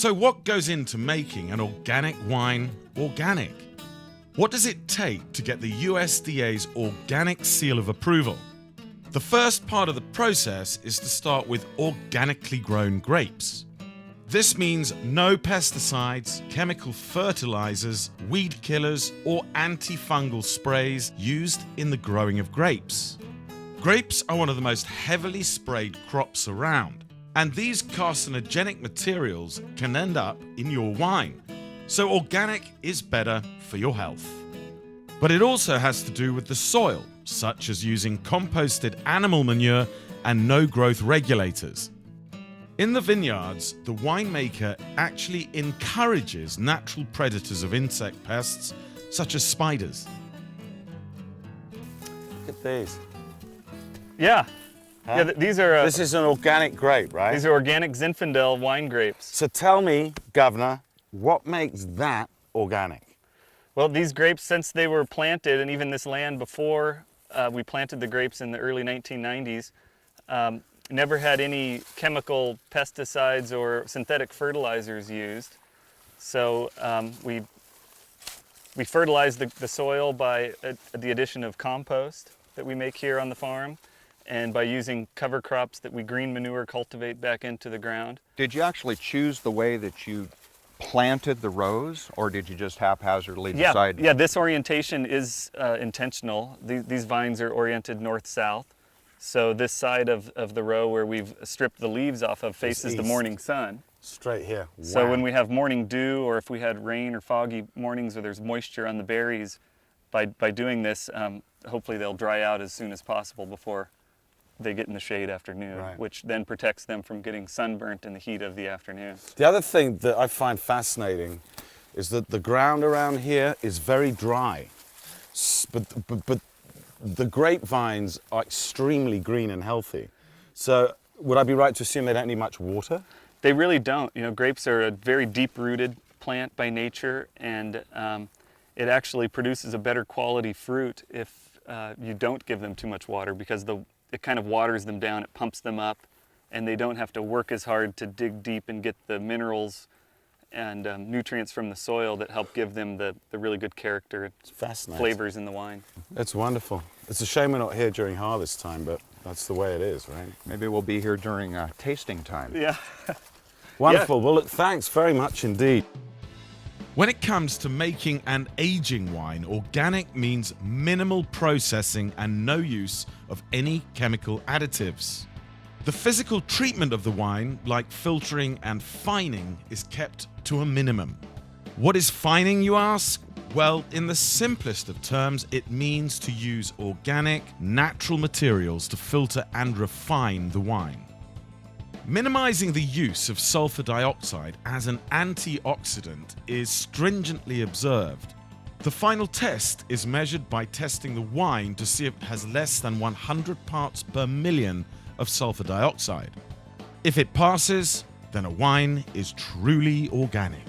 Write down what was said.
So what goes into making an organic wine organic? What does it take to get the USDA's organic seal of approval? The first part of the process is to start with organically grown grapes. This means no pesticides, chemical fertilizers, weed killers, or antifungal sprays used in the growing of grapes. Grapes are one of the most heavily sprayed crops around, and these carcinogenic materials can end up in your wine. So organic is better for your health. But it also has to do with the soil, such as using composted animal manure and no-growth regulators. In the vineyards, the winemaker actually encourages natural predators of insect pests, such as spiders. Look at these. Yeah. Huh? Yeah, these are... This is an organic grape, right? These are organic Zinfandel wine grapes. So tell me, Governor, what makes that organic? Well, these grapes, since they were planted, and even this land before we planted the grapes in the early 1990s, never had any chemical pesticides or synthetic fertilizers used. So we fertilize the soil by the addition of compost that we make here on the farm, and by using cover crops that we green manure cultivate back into the ground. Did you actually choose the way that you planted the rows, or did you just haphazardly decide? Yeah, this orientation is intentional. These vines are oriented north-south. So this side of the row where we've stripped the leaves off of faces the morning sun. Straight here. Wow. So when we have morning dew, or if we had rain or foggy mornings where there's moisture on the berries, by doing this, hopefully they'll dry out as soon as possible before they get in the shade after noon, Right. which then protects them from getting sunburnt in the heat of the afternoon. The other thing that I find fascinating is that the ground around here is very dry, but the grapevines are extremely green and healthy. So would I be right to assume they don't need much water? They really don't. You know, grapes are a very deep-rooted plant by nature, and it actually produces a better quality fruit if you don't give them too much water, because it kind of waters them down, it pumps them up, and they don't have to work as hard to dig deep and get the minerals and nutrients from the soil that help give them the really good character and flavors in the wine. That's wonderful. It's a shame we're not here during harvest time, but that's the way it is, right? Maybe we'll be here during tasting time. Yeah. Wonderful. Yeah. Well, look, thanks very much indeed. When it comes to making and aging wine, organic means minimal processing and no use of any chemical additives. The physical treatment of the wine, like filtering and fining, is kept to a minimum. What is fining, you ask? Well, in the simplest of terms, it means to use organic, natural materials to filter and refine the wine. Minimizing the use of sulfur dioxide as an antioxidant is stringently observed. The final test is measured by testing the wine to see if it has less than 100 parts per million of sulfur dioxide. If it passes, then a wine is truly organic.